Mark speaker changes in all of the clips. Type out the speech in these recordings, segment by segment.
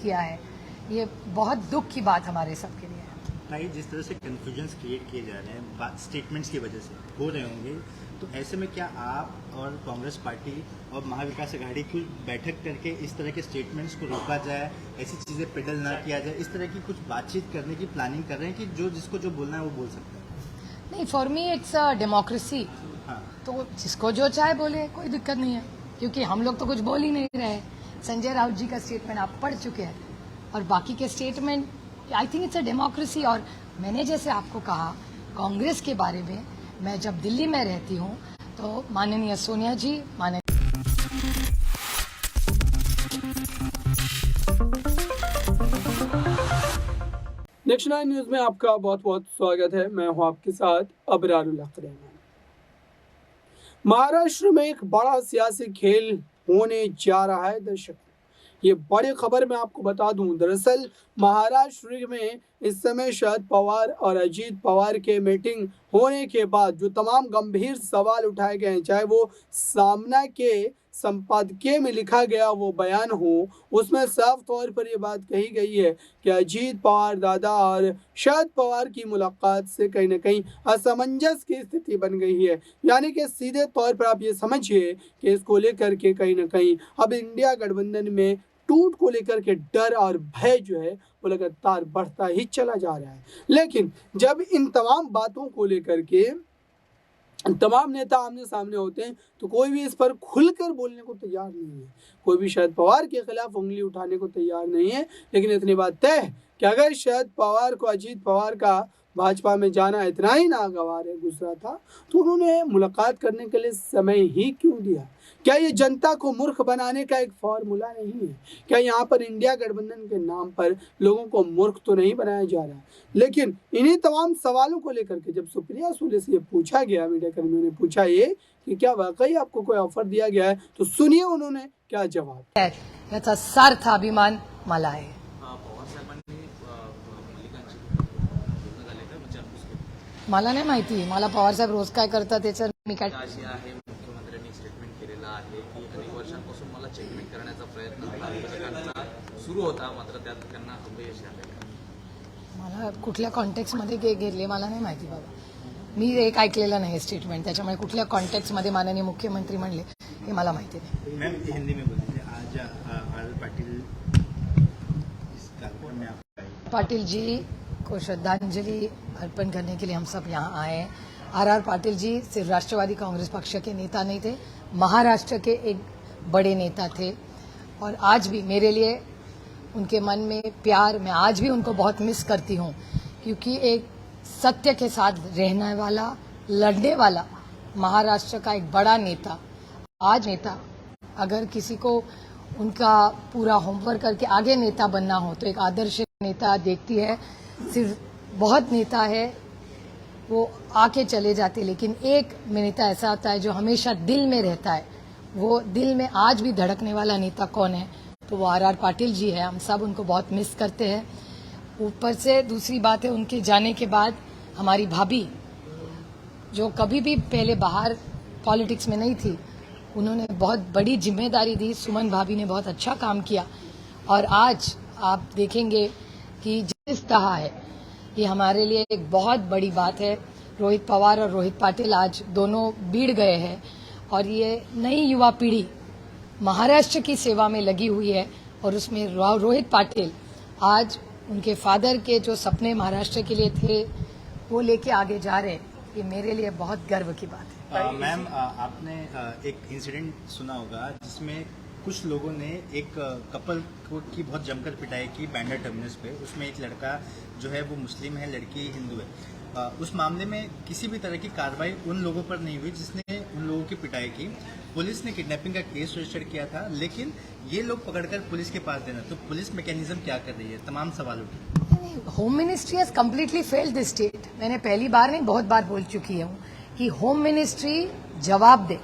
Speaker 1: किया है। ये बहुत दुख की बात हमारे सबके लिए है।
Speaker 2: भाई, जिस तरह से कंफ्यूजन्स क्रिएट किए जा रहे हैं स्टेटमेंट्स की वजह से हो रहे होंगे, तो ऐसे में क्या आप और कांग्रेस पार्टी और महाविकास आघाड़ी की बैठक करके इस तरह के स्टेटमेंट्स को रोका जाए, ऐसी चीज़ें पेडल ना किया जाए, इस तरह की कुछ बातचीत करने की प्लानिंग कर रहे हैं कि जो जिसको जो बोलना है वो बोल सकता है?
Speaker 1: नहीं, for me it's a democracy.
Speaker 2: हाँ,
Speaker 1: तो जिसको जो चाहे बोले, कोई दिक्कत नहीं है, क्योंकि हम लोग तो कुछ बोल ही नहीं रहे। संजय राउत जी का स्टेटमेंट आप पढ़ चुके हैं, और बाकी के statement I think it's a democracy. और मैंने जैसे आपको कहा कांग्रेस के बारे में, मैं जब दिल्ली में रहती हूँ तो माननीय सोनिया जी, माननीय
Speaker 3: नेक्स्ट 9 न्यूज में आपका बहुत बहुत स्वागत है। मैं हूं आपके साथ अबरारुल हक रहमान। महाराष्ट्र में एक बड़ा सियासी खेल होने जा रहा है दर्शक। ये बड़ी खबर मैं आपको बता दूं, दरअसल महाराष्ट्र में इस समय शरद पवार और अजीत पवार के मीटिंग होने के बाद जो तमाम गंभीर सवाल उठाए गए हैं, चाहे वो सामना के संपादकीय में लिखा गया वो बयान हो, उसमें साफ तौर पर ये बात कही गई है कि अजीत पवार दादा और शरद पवार की मुलाकात से कहीं ना कहीं असमंजस की स्थिति बन गई है। यानी कि सीधे तौर पर आप ये समझिए कि इसको लेकर के कहीं ना कहीं अब इंडिया गठबंधन में टूट को लेकर के डर और भय जो है वो लगातार बढ़ता ही चला जा रहा है। लेकिन जब इन तमाम बातों को लेकर के तमाम नेता आमने सामने होते हैं तो कोई भी इस पर खुलकर बोलने को तैयार नहीं है, कोई भी शरद पवार के खिलाफ उंगली उठाने को तैयार नहीं है। लेकिन इतनी बात तय है कि अगर शरद पवार को अजीत पवार का भाजपा में जाना इतना ही नागवार है गुजरा था, तो उन्होंने मुलाकात करने के लिए समय ही क्यों दिया? क्या ये जनता को मूर्ख बनाने का एक फॉर्मूला नहीं है? क्या यहाँ पर इंडिया गठबंधन के नाम पर लोगों को मूर्ख तो नहीं बनाया जा रहा? लेकिन इन्हीं तमाम सवालों को लेकर के जब सुप्रिया सुले से ये पूछा गया, मीडिया कर्मियों ने पूछा ये कि क्या वाकई आपको कोई ऑफर दिया गया है, तो सुनिए उन्होंने क्या जवाब।
Speaker 1: याचा सार्थ अभिमान मला आहे। मला नाही माहिती, मला पवार साहेब रोज काय करतात त्याचं मी काय
Speaker 4: मुख्यमंत्र्यांनी स्टेटमेंट केलेलं आहे की अनेक वर्षांपासून मला चेकमेट करण्याचा प्रयत्न भाजपाचा सुरू होता, मात्र त्यात त्यांना अपयश आले।
Speaker 1: मला कुठल्या कॉन्टेक्स्टमध्ये घेतले मला नाही माहिती बाबा, मी एक ऐकलेलं नाही स्टेटमेंट, त्याच्यामुळे कुठल्या कॉन्टेक्स्टमध्ये माननीय मुख्यमंत्री म्हणले हे मला माहिती नाही।
Speaker 2: मैम हिंदी में बोलिए, आज आर पाटिल इस कार्यक्रम में आप
Speaker 1: पाटिल जी को श्रद्धांजलि अर्पण करने के लिए हम सब यहाँ आए हैं। आर पाटिल जी सिर्फ राष्ट्रवादी कांग्रेस पक्ष के नेता नहीं थे, महाराष्ट्र के एक बड़े नेता थे, और आज भी मेरे लिए उनके मन में प्यार, मैं आज भी उनको बहुत मिस करती हूँ, क्योंकि एक सत्य के साथ रहने वाला, लड़ने वाला महाराष्ट्र का एक बड़ा नेता, आज नेता अगर किसी को उनका पूरा होमवर्क करके आगे नेता बनना हो तो एक आदर्श नेता देखती है। सिर्फ बहुत नेता है वो आके चले जाते, लेकिन एक नेता ऐसा होता है जो हमेशा दिल में रहता है। वो दिल में आज भी धड़कने वाला नेता कौन है, तो वो आर पाटिल जी है। हम सब उनको बहुत मिस करते हैं। ऊपर से दूसरी बात है, उनके जाने के बाद हमारी भाभी जो कभी भी पहले बाहर पॉलिटिक्स में नहीं थी, उन्होंने बहुत बड़ी जिम्मेदारी दी। सुमन भाभी ने बहुत अच्छा काम किया, और आज आप देखेंगे कि जिस तरह है, ये हमारे लिए एक बहुत बड़ी बात है। रोहित पवार और रोहित पाटिल आज दोनों बीड़ गए हैं, और ये नई युवा पीढ़ी महाराष्ट्र की सेवा में लगी हुई है, और उसमें रोहित पाटिल आज उनके फादर के जो सपने महाराष्ट्र के लिए थे वो लेके आगे जा रहे हैं। ये मेरे लिए बहुत गर्व की बात है।
Speaker 2: मैम, आपने एक इंसिडेंट सुना होगा जिसमें कुछ लोगों ने एक कपल की बहुत जमकर पिटाई की बैंड्रा टर्मिनस पे। उसमें एक लड़का जो है वो मुस्लिम है, लड़की हिंदू है। उस मामले में किसी भी तरह की कार्रवाई उन लोगों पर नहीं हुई जिसने उन लोगों की पिटाई की। पुलिस ने किडनैपिंग का केस रजिस्टर किया था, लेकिन ये लोग पकड़कर पुलिस के पास देना, तो पुलिस मैकेनिज्म क्या कर रही है? तमाम सवाल उठे।
Speaker 1: Home ministry has completely failed this state. मैंने पहली बार नहीं, बहुत बार बोल चुकी हूँ कि होम मिनिस्ट्री जवाब दे,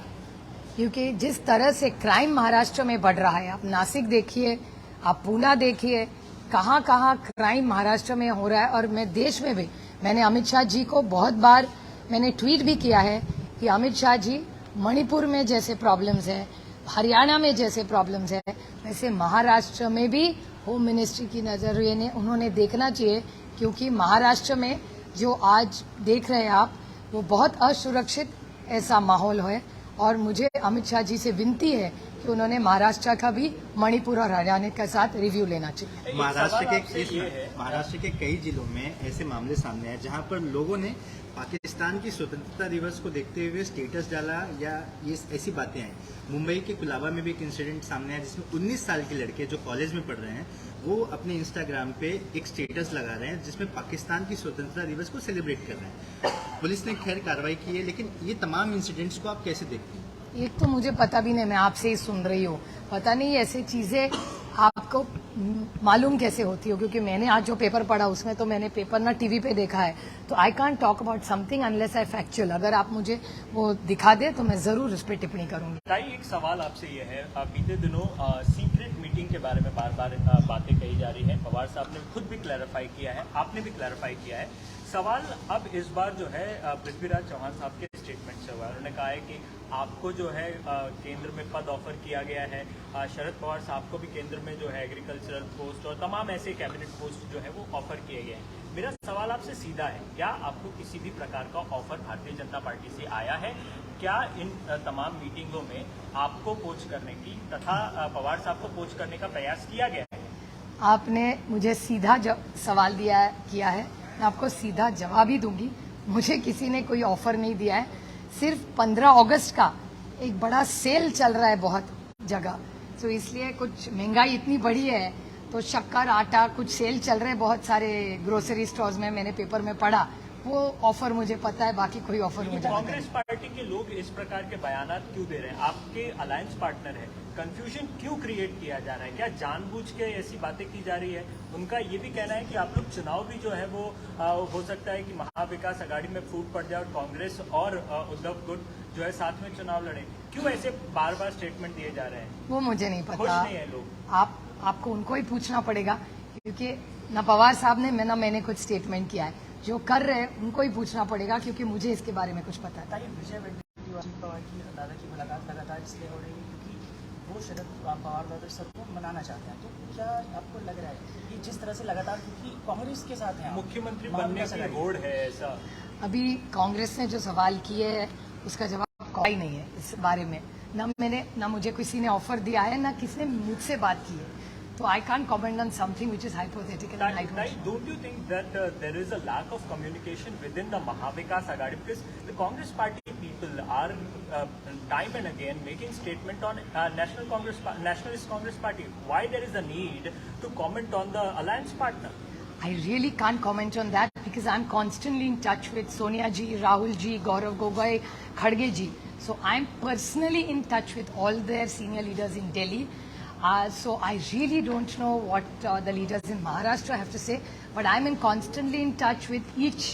Speaker 1: क्योंकि जिस तरह से क्राइम महाराष्ट्र में बढ़ रहा है, आप नासिक देखिए, आप पूना देखिए, कहाँ कहाँ क्राइम महाराष्ट्र में हो रहा है। और मैं देश में भी, मैंने अमित शाह जी को बहुत बार मैंने ट्वीट भी किया है कि अमित शाह जी, मणिपुर में जैसे प्रॉब्लम्स है, हरियाणा में जैसे प्रॉब्लम्स है, वैसे महाराष्ट्र में भी होम मिनिस्ट्री की नज़रिए ने उन्होंने देखना चाहिए, क्योंकि महाराष्ट्र में जो आज देख रहे हैं आप, वो बहुत असुरक्षित ऐसा माहौल है। और मुझे अमित शाह जी से विनती है कि उन्होंने महाराष्ट्र का भी मणिपुर और हरियाणा के साथ रिव्यू लेना चाहिए।
Speaker 2: महाराष्ट्र के कई जिलों में ऐसे मामले सामने आए जहां पर लोगों ने पाकिस्तान की स्वतंत्रता दिवस को देखते हुए स्टेटस डाला या ये ऐसी बातें आई। मुंबई के कुलाबा में भी एक इंसिडेंट सामने आया जिसमें 19 साल के लड़के जो कॉलेज में पढ़ रहे हैं वो अपने इंस्टाग्राम पे एक स्टेटस लगा रहे हैं जिसमें पाकिस्तान की स्वतंत्रता दिवस को सेलिब्रेट कर रहे हैं। पुलिस ने खैर कार्रवाई की है, लेकिन ये तमाम इंसिडेंट्स को आप कैसे देखते हैं?
Speaker 1: एक तो मुझे पता भी नहीं, मैं आपसे ही सुन रही हूँ, पता नहीं ऐसी चीजें आपको मालूम कैसे होती हो, क्योंकि मैंने आज जो पेपर पढ़ा उसमें तो मैंने पेपर ना टीवी पे देखा है, तो I can't talk about something unless I factual. अगर आप मुझे वो दिखा दे तो मैं जरूर उस पर टिप्पणी करूंगी।
Speaker 5: ताई, एक सवाल आपसे ये है, बीते दिनों सीक्रेट मीटिंग के बारे में बार बार बातें कही जा रही है। पवार साहब ने खुद भी क्लैरिफाई किया है, आपने भी क्लैरिफाई किया है। सवाल अब इस बार जो है पृथ्वीराज चौहान साहब के स्टेटमेंट से हुआ। उन्होंने कहा है कि आपको जो है केंद्र में पद ऑफर किया गया है, शरद पवार साहब को भी केंद्र में जो है एग्रीकल्चरल पोस्ट और तमाम ऐसे कैबिनेट पोस्ट जो है वो ऑफर किए गए हैं। मेरा सवाल आपसे सीधा है, क्या आपको किसी भी प्रकार का ऑफर भारतीय जनता पार्टी से आया है? क्या इन तमाम मीटिंगों में आपको कोच करने की तथा पवार साहब को कोच करने का प्रयास किया गया है?
Speaker 1: आपने मुझे सीधा सवाल किया है, मैं आपको सीधा जवाब ही दूंगी। मुझे किसी ने कोई ऑफर नहीं दिया है। सिर्फ 15 अगस्त का एक बड़ा सेल चल रहा है बहुत जगह, तो इसलिए कुछ महंगाई इतनी बढ़ी है तो शक्कर आटा कुछ सेल चल रहे हैं बहुत सारे ग्रोसरी स्टोर्स में, मैंने पेपर में पढ़ा। वो ऑफर मुझे पता है, बाकी कोई ऑफर मुझे पता नहीं।
Speaker 5: कांग्रेस पार्टी के लोग इस प्रकार के बयानात क्यों दे रहे हैं? आपके अलायंस पार्टनर है, कंफ्यूजन क्यों क्रिएट किया जा रहा है? क्या जानबूझ के ऐसी बातें की जा रही है? उनका ये भी कहना है कि आप लोग चुनाव भी जो है वो हो सकता है कि महाविकास आघाड़ी में फूट पड़ जाए और कांग्रेस और उद्धव गुट जो है साथ में चुनाव लड़े। क्यों ऐसे बार बार स्टेटमेंट दिए जा रहे हैं?
Speaker 1: वो मुझे नहीं
Speaker 5: खुश
Speaker 1: पता,
Speaker 5: नहीं है लोग।
Speaker 1: आपको उनको ही पूछना पड़ेगा, क्योंकि न पवार साहब ने मैंने कुछ स्टेटमेंट किया है। जो कर रहे हैं उनको ही पूछना पड़ेगा, क्योंकि मुझे इसके बारे में कुछ पता है।
Speaker 6: विजय वडेट्टीवार अजित पवार की दादा की मुलाकात लगातार इसलिए हो रही है क्योंकि वो शरद पवार दादा सबको मनाना चाहते हैं। तो क्या आपको लग रहा है कि जिस तरह से लगातार, क्योंकि कांग्रेस के साथ हैं,
Speaker 5: मुख्यमंत्री बनने की होड़ है ऐसा?
Speaker 1: अभी कांग्रेस ने जो सवाल किए है उसका जवाब कोई नहीं है इस बारे में। न मुझे किसी ने ऑफर दिया है, न किसी ने मुझसे बात की है, तो I can't comment on something which is hypothetical. And I
Speaker 5: Don't you think that there is a lack of communication within the Mahavikas Aghadi? Because the Congress Party people are time and again making statement on Nationalist Congress Party. Why there is a need to comment on the alliance partner?
Speaker 1: I really can't comment on that because I'm constantly in touch with Sonia ji, Rahul ji, Gaurav Gogoi, Khadge ji. So I'm personally in touch with all their senior leaders in Delhi. So I really don't know what the leaders in Maharashtra have to say, but I'm constantly in touch with each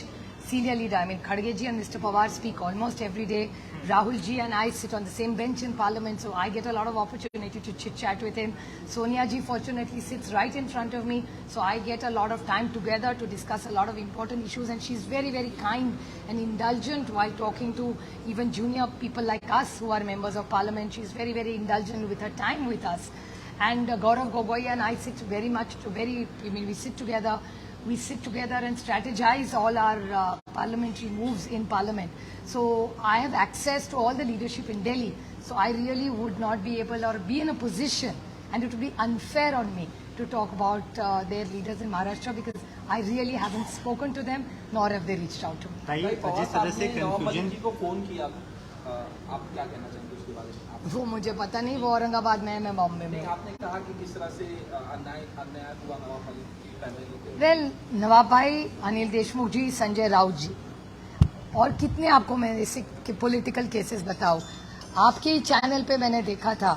Speaker 1: senior leader. I mean, Khadge ji and Mr. Pawar speak almost every day. Rahul ji and I sit on the same bench in Parliament, so I get a lot of opportunity to chit-chat with him. Sonia ji fortunately sits right in front of me, so I get a lot of time together to discuss a lot of important issues, and she's very, very kind and indulgent while talking to even junior people like us who are members of Parliament. She's very, very indulgent with her time with us. And Gaurav Gogoi and I sit we sit together and strategize all our parliamentary moves in Parliament. So I have access to all the leadership in Delhi. So I really would not be able or be in a position, and it would be unfair on me to talk about their leaders in Maharashtra because I really haven't spoken to them, nor have they reached out to me.
Speaker 2: जिस तरह से confusion
Speaker 6: को phone किया, आप क्या कहना चाहेंगे उसके बारे में?
Speaker 1: वो मुझे पता नहीं, वो औरंगाबाद में है, मैं बॉम्बे में।
Speaker 6: आपने कहा कि किस तरह से अन्याय हुआ नवाब मलिक की फैमिली।
Speaker 1: वेल, नवाब भाई, अनिल देशमुख जी, संजय राउत जी, और कितने आपको मैं ऐसे पॉलिटिकल केसेस बताऊं। आपके ही चैनल पे मैंने देखा था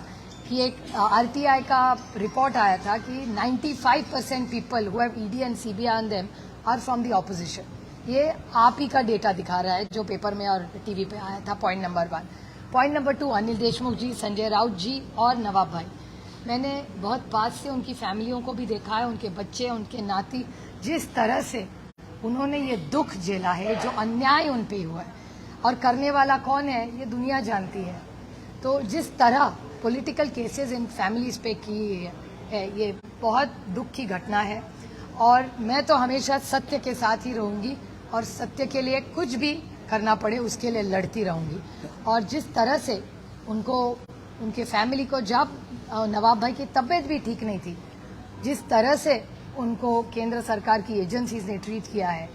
Speaker 1: कि एक आरटीआई का रिपोर्ट आया था कि 95% people who have ED and CBI on them are from the opposition. ये आप ही का डेटा दिखा रहा है जो पेपर में और टीवी पे आया था। Point number 1। Point number 2, Anil Deshmukh ji, Sanjay Raut ji और नवाब भाई, मैंने बहुत पास से उनकी फैमिलियों को भी देखा है, उनके बच्चे, उनके नाती, जिस तरह से उन्होंने ये दुख झेला है, जो अन्याय उन पे हुआ है, और करने वाला कौन है ये दुनिया जानती है। तो जिस तरह पॉलिटिकल केसेस इन फैमिलीज पे है ये बहुत दुख की घटना है और मैं तो हमेशा सत्य के साथ ही रहूंगी और सत्य के लिए कुछ भी करना पड़े उसके लिए लड़ती रहूंगी। और जिस तरह से उनको उनके फैमिली को जब नवाब भाई की तबीयत भी ठीक नहीं थी, जिस तरह से उनको केंद्र सरकार की एजेंसीज ने ट्रीट किया है,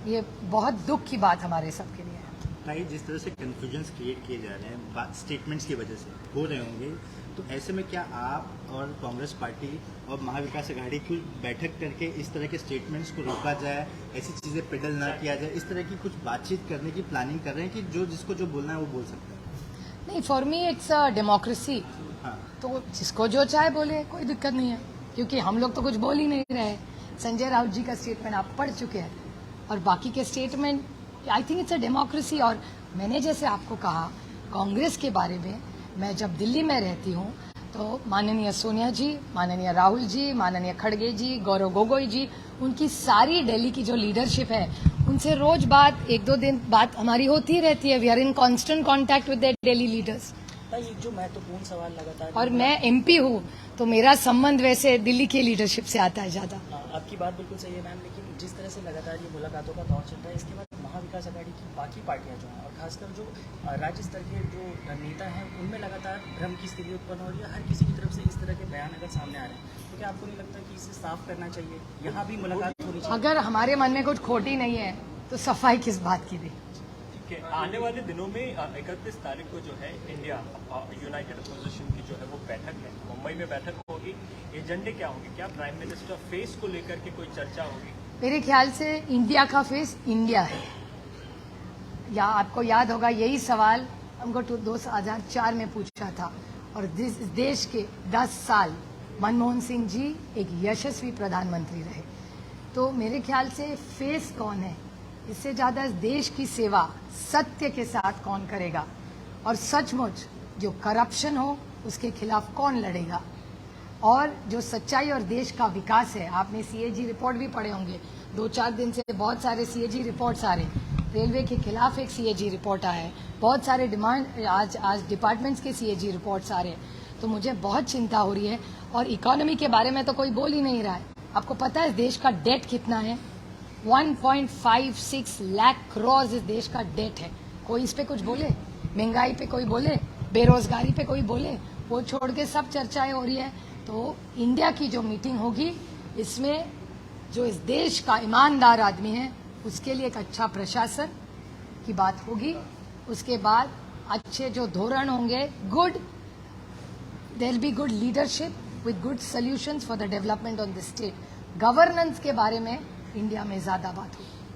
Speaker 1: ये बहुत दुख की बात हमारे सबके लिए है।
Speaker 2: भाई जिस तरह से कन्फ्यूजन्स क्रिएट किए जा रहे हैं स्टेटमेंट्स की वजह से हो रहे होंगे, तो ऐसे में क्या आप और कांग्रेस पार्टी और महाविकास अघाड़ी की बैठक करके इस तरह के स्टेटमेंट्स को रोका जाए, ऐसी चीज़ें पेडल ना किया जाए, इस तरह की कुछ बातचीत करने की प्लानिंग कर रहे हैं कि जो जिसको जो बोलना है वो बोल सकता है?
Speaker 1: नहीं, for me it's a democracy.
Speaker 2: हाँ,
Speaker 1: तो जिसको जो चाहे बोले, कोई दिक्कत नहीं है, क्योंकि हम लोग तो कुछ बोल ही नहीं रहे। संजय राउत जी का स्टेटमेंट आप पढ़ चुके हैं और बाकी के statement, I think it's a democracy. और मैंने जैसे आपको कहा कांग्रेस के बारे में, मैं जब दिल्ली में रहती हूँ तो माननीय सोनिया जी, माननीय राहुल जी, माननीय खड़गे जी, गौरव गोगोई जी, उनकी सारी दिल्ली की जो लीडरशिप है उनसे रोज बात, एक दो दिन बात हमारी होती रहती है। We are in constant contact with the Delhi leaders.
Speaker 6: ये जो महत्वपूर्ण सवाल लगातार,
Speaker 1: और मैं एमपी हूँ तो मेरा संबंध वैसे दिल्ली की लीडरशिप से आता है ज्यादा।
Speaker 6: आपकी बात बिल्कुल सही है मैम, लेकिन जिस तरह से लगातार ये मुलाकातों का दौर चल रहा है, इसके बाद महाविकास अघाड़ी की बाकी पार्टियां जो हैं और खासकर जो राज्य स्तर के जो नेता हैं, उनमें लगातार भ्रम की स्थिति उत्पन्न हो रही है। हर किसी की तरफ से इस तरह के बयान अगर सामने आ रहे हैं, तो क्या आपको नहीं लगता कि इसे साफ करना चाहिए, यहाँ भी मुलाकात होनी चाहिए?
Speaker 1: अगर हमारे मन में कुछ खोटी नहीं है तो सफाई किस बात की थी?
Speaker 5: ठीक है, आने वाले दिनों में 31 तारीख को जो है इंडिया यूनाइटेड अपोजिशन की जो है वो बैठक है, मुंबई में बैठक होगी। एजेंडे क्या होंगे? क्या प्राइम मिनिस्टर फेस को लेकर के कोई चर्चा होगी?
Speaker 1: मेरे ख्याल से इंडिया का फेस इंडिया है। या आपको याद होगा यही सवाल हमको 2004 में पूछा था और देश के 10 साल मनमोहन सिंह जी एक यशस्वी प्रधानमंत्री रहे। तो मेरे ख्याल से फेस कौन है, इससे ज्यादा इस देश की सेवा सत्य के साथ कौन करेगा और सचमुच जो करप्शन हो उसके खिलाफ कौन लड़ेगा, और जो सच्चाई और देश का विकास है। आपने सीएजी रिपोर्ट भी पढ़े होंगे, 2-4 दिन से बहुत सारे सीएजी रिपोर्ट्स आ रहे हैं। रेलवे के खिलाफ एक सीएजी रिपोर्ट आया है, बहुत सारे डिमांड आज डिपार्टमेंट्स के सीएजी रिपोर्ट्स आ रहे हैं। तो मुझे बहुत चिंता हो रही है और इकोनॉमी के बारे में तो कोई बोल ही नहीं रहा है। आपको पता है देश का डेट कितना है? 1.56 लाख करोड़ इस देश का डेट है। कोई इस पे कुछ बोले? महंगाई पे कोई बोले? बेरोजगारी पे कोई बोले? वो छोड़ के सब चर्चाएं हो रही है। तो इंडिया की जो मीटिंग होगी, इसमें जो इस देश का ईमानदार आदमी है उसके लिए एक अच्छा प्रशासन की बात होगी। उसके बाद अच्छे जो धोरण होंगे, good, there will be good leadership with good solutions for the development of the state. Governance के बारे में इंडिया में ज्यादा बात होगी।